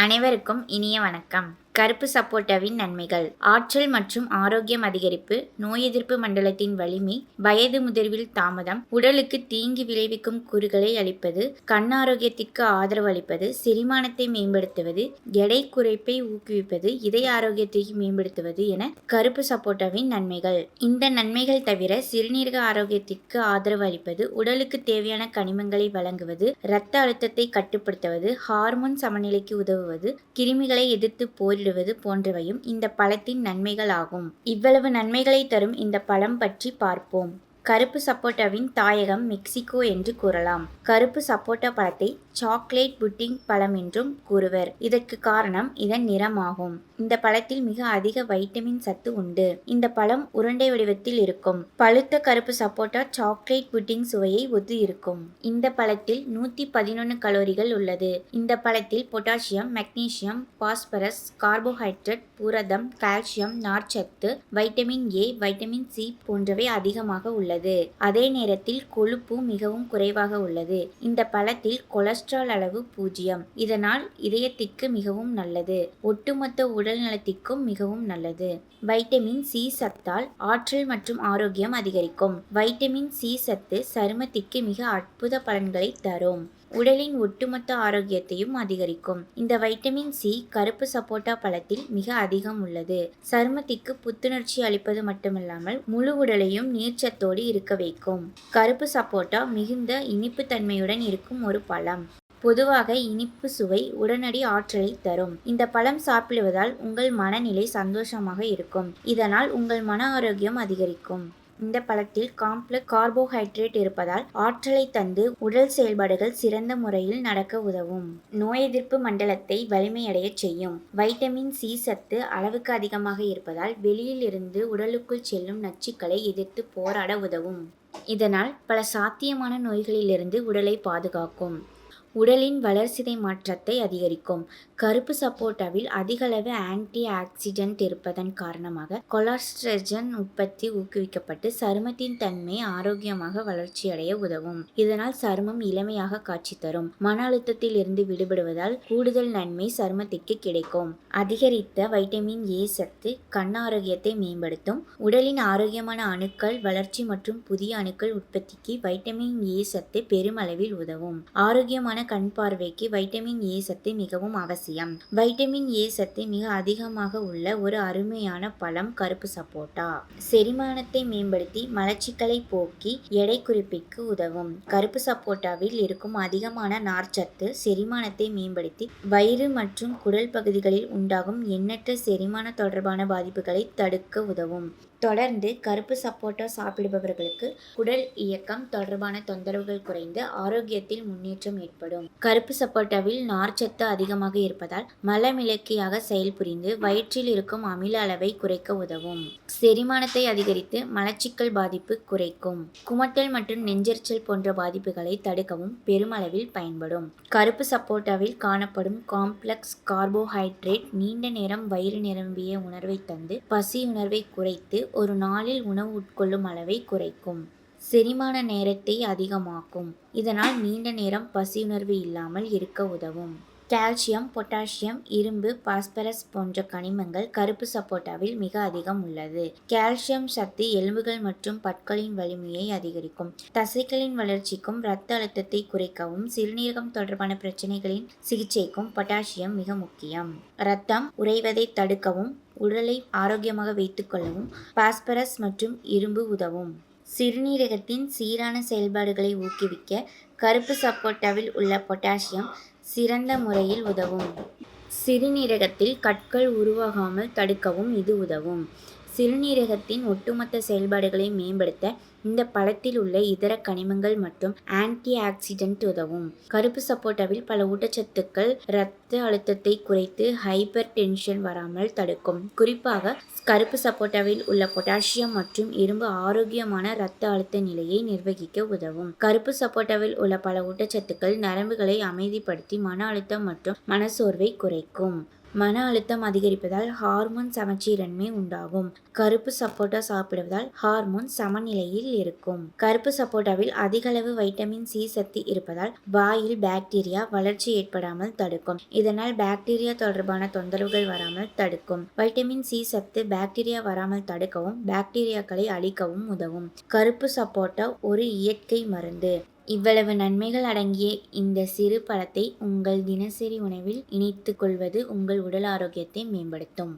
அனைவருக்கும் இனிய வணக்கம். கருப்பு சப்போட்டாவின் நன்மைகள்: ஆற்றல் மற்றும் ஆரோக்கியம் அதிகரிப்பு, நோய் எதிர்ப்பு மண்டலத்தின் வலிமை, வயது முதிர்வில் தாமதம், உடலுக்கு தீங்கு விளைவிக்கும் கூறுகளை அளிப்பது, கண் ஆரோக்கியத்திற்கு ஆதரவு அளிப்பது, செரிமானத்தை மேம்படுத்துவது, எடை குறைப்பை ஊக்குவிப்பது, இதய ஆரோக்கியத்தை மேம்படுத்துவது என கருப்பு சப்போட்டாவின் நன்மைகள். இந்த நன்மைகள் தவிர சிறுநீரக ஆரோக்கியத்திற்கு ஆதரவு அளிப்பது, உடலுக்கு தேவையான கனிமங்களை வழங்குவது, இரத்த அழுத்தத்தை கட்டுப்படுத்துவது, ஹார்மோன் சமநிலைக்கு உதவுவது, கிருமிகளை எதிர்த்து போரிடுவது போன்றவையும் இந்த பழத்தின் நன்மைகள் ஆகும். இவ்வளவு நன்மைகளை தரும் இந்த பழம் பற்றி பார்ப்போம். கருப்பு சப்போட்டாவின் தாயகம் மெக்சிகோ என்று கூறலாம். கருப்பு சப்போட்டா பழத்தை சாக்லேட் புட்டிங் பழம் என்றும் கூறுவர். இதற்கு காரணம் இதன் நிறமாகும். இந்த பழத்தில் மிக அதிக வைட்டமின் சத்து உண்டு. இந்த பழம் உருண்டை வடிவத்தில் இருக்கும். பழுத்த கருப்பு சப்போட்டா சாக்லேட் புட்டிங் சுவையை ஒத்து இருக்கும். இந்த பழத்தில் 111 கலோரிகள் உள்ளது. இந்த பழத்தில் பொட்டாசியம், மெக்னீசியம், பாஸ்பரஸ், கார்போஹைட்ரேட், புரதம், கால்சியம், நார்ச்சத்து, வைட்டமின் ஏ, வைட்டமின் சி போன்றவை அதிகமாக உள்ளது. அதே நேரத்தில் கொழுப்பு மிகவும் குறைவாக உள்ளது. இந்த பழத்தில் கொலஸ்ட்ரால் அளவு 0. இதனால் இதயத்திற்கு மிகவும் நல்லது. ஒட்டுமொத்த உடல் நலத்திற்கும் மிகவும் நல்லது. வைட்டமின் சி சத்தால் ஆற்றல் மற்றும் ஆரோக்கியம் அதிகரிக்கும். வைட்டமின் சி சத்து சருமத்திற்கு மிக அற்புத பலன்களை தரும். உடலின் ஒட்டுமொத்த ஆரோக்கியத்தையும் அதிகரிக்கும். இந்த வைட்டமின் சி கருப்பு சப்போட்டா பழத்தில் மிக அதிகம் உள்ளது. சருமத்திற்கு புத்துணர்ச்சி அளிப்பது மட்டுமில்லாமல் முழு உடலையும் நீர்ச்சத்தோடு இருக்க வைக்கும். கருப்பு சப்போட்டா மிகுந்த இனிப்பு தன்மையுடன் இருக்கும் ஒரு பழம். பொதுவாக இனிப்பு சுவை உடனடி ஆற்றலை தரும். இந்த பழம் சாப்பிடுவதால் உங்கள் மனநிலை சந்தோஷமாக இருக்கும். இதனால் உங்கள் மன ஆரோக்கியம் அதிகரிக்கும். இந்த பழத்தில் காம்ப்ளெக்ஸ் கார்போஹைட்ரேட் இருப்பதால் ஆற்றலை தந்து உடல் செயல்பாடுகள் சிறந்த முறையில் நடக்க உதவும். நோய் எதிர்ப்பு மண்டலத்தை வலிமையடைய செய்யும். வைட்டமின் சி சத்து அளவுக்கு அதிகமாக இருப்பதால் வெளியில் இருந்து உடலுக்குள் செல்லும் நச்சுக்களை எதிர்த்து போராட உதவும். இதனால் பல சாத்தியமான நோய்களிலிருந்து உடலை பாதுகாக்கும். உடலின் வளர்சிதை மாற்றத்தை அதிகரிக்கும். கருப்பு சப்போட்டாவில் அதிகளவு ஆன்டி ஆக்சிடென்ட் இருப்பதன் காரணமாக கொலாஸ்ட்ரஜன் உற்பத்தி ஊக்குவிக்கப்பட்டு சருமத்தின் தன்மை ஆரோக்கியமாக வளர்ச்சியடைய உதவும். இதனால் சருமம் இளமையாக காட்சி தரும். மன அழுத்தத்தில் இருந்து விடுபடுவதால் கூடுதல் நன்மை சருமத்திற்கு கிடைக்கும். அதிகரித்த வைட்டமின் ஏ சத்து கண் ஆரோக்கியத்தை மேம்படுத்தும். உடலின் ஆரோக்கியமான அணுக்கள் வளர்ச்சி மற்றும் புதிய அணுக்கள் உற்பத்திக்கு வைட்டமின் ஏ சத்து பெருமளவில் உதவும். ஆரோக்கியமான கண் பார்வைக்கு வைட்டமின் ஏ சத்து மிகவும் அவசியம். வைட்டமின் ஏ சத்து மிக அதிகமாக உள்ள ஒரு அருமையான பழம் கருப்பு சப்போட்டா. செரிமானத்தை மேம்படுத்தி மலச்சிக்கலை போக்கி எடை குறைப்புக்கு உதவும். கருப்பு சப்போட்டாவில் இருக்கும் அதிகமான நார்ச்சத்து செரிமானத்தை மேம்படுத்தி வயிறு மற்றும் குடல் பகுதிகளில் உண்டாகும் எண்ணற்ற செரிமான தொடர்பான பாதிப்புகளை தடுக்க உதவும். தொடர்ந்து கருப்பு சப்போட்டா சாப்பிடுபவர்களுக்கு குடல் இயக்கம் தொடர்பான தொந்தரவுகள் குறைந்து ஆரோக்கியத்தில் முன்னேற்றம் ஏற்படும். கருப்பு சப்போட்டாவில் நார்ச்சத்து அதிகமாக இருப்பதால் மலமிளக்கியாக செயல்புரிந்து வயிற்றில் இருக்கும் அமில அளவை குறைக்க உதவும். செரிமானத்தை அதிகரித்து மலச்சிக்கல் பாதிப்பு குறைக்கும். குமட்டல் மற்றும் நெஞ்செரிச்சல் போன்ற பாதிப்புகளை தடுக்கவும் பெருமளவில் பயன்படும். கருப்பு சப்போட்டாவில் காணப்படும் காம்ப்ளெக்ஸ் கார்போஹைட்ரேட் நீண்ட நேரம் வயிறு நிரம்பிய உணர்வை தந்து பசி உணர்வை குறைத்து ஒரு நாளில் உணவு உட்கொள்ளும் அளவை குறைக்கும். செரிமான நேரத்தை அதிகமாக்கும். இதனால் நீண்ட நேரம் பசியுணர்வு இல்லாமல் இருக்க உதவும். கால்சியம், பொட்டாசியம், இரும்பு, பாஸ்பரஸ் போன்ற கனிமங்கள் கருப்பு சப்போட்டாவில் மிக அதிகம் உள்ளது. கால்சியம் சத்து எலும்புகள் மற்றும் பற்களின் வலிமையை அதிகரிக்கும். தசைகளின் வளர்ச்சிக்கும் இரத்த அழுத்தத்தை குறைக்கவும் சிறுநீரகம் தொடர்பான பிரச்சனைகளின் சிகிச்சைக்கும் பொட்டாசியம் மிக முக்கியம். இரத்தம் உறைவதை தடுக்கவும் உடலை ஆரோக்கியமாக வைத்துக்கொள்ளவும் பாஸ்பரஸ் மற்றும் இரும்பு உதவும். சிறுநீரகத்தின் சீரான செயல்பாடுகளை ஊக்குவிக்க கருப்பு சப்போட்டாவில் உள்ள பொட்டாசியம் சிறந்த முறையில் உதவும். சிறுநீரகத்தில் கற்கள் உருவாகாமல் தடுக்கவும் இது உதவும். சிறுநீரகத்தின் ஒட்டுமொத்த செயல்பாடுகளை மேம்படுத்த இந்த பழத்தில் உள்ள இதர கனிமங்கள் மற்றும் ஆன்டி ஆக்சிடென்ட் உதவும். கருப்பு சப்போட்டாவில் பல ஊட்டச்சத்துக்கள் இரத்த அழுத்தத்தை குறைத்து ஹைப்பர் டென்ஷன் வராமல் தடுக்கும். குறிப்பாக கருப்பு சப்போட்டாவில் உள்ள பொட்டாசியம் மற்றும் இரும்பு ஆரோக்கியமான இரத்த அழுத்த நிலையை நிர்வகிக்க உதவும். கருப்பு சப்போட்டாவில் உள்ள பல ஊட்டச்சத்துக்கள் நரம்புகளை அமைதிப்படுத்தி மன அழுத்தம் மற்றும் மனசோர்வை குறைக்கும். மன அழுத்தம் அதிகரிப்பதால் ஹார்மோன் சமச்சீரின்மை உண்டாகும். கருப்பு சப்போட்டா சாப்பிடுவதால் ஹார்மோன் சமநிலையில் இருக்கும். கருப்பு சப்போட்டாவில் அதிகளவு வைட்டமின் சி சத்து இருப்பதால் வாயில் பாக்டீரியா வளர்ச்சி ஏற்படாமல் தடுக்கும். இதனால் பாக்டீரியா தொடர்பான தொந்தரவுகள் வராமல் தடுக்கும். வைட்டமின் சி சத்து பாக்டீரியா வராமல் தடுக்கவும் பாக்டீரியாக்களை அழிக்கவும் உதவும். கருப்பு சப்போட்டா ஒரு இயற்கை மருந்து. இவ்வளவு நன்மைகள் அடங்கிய இந்த சிறு பழத்தை உங்கள் தினசரி உணவில் இணைத்துக் கொள்வது உங்கள் உடல் ஆரோக்கியத்தை மேம்படுத்தும்.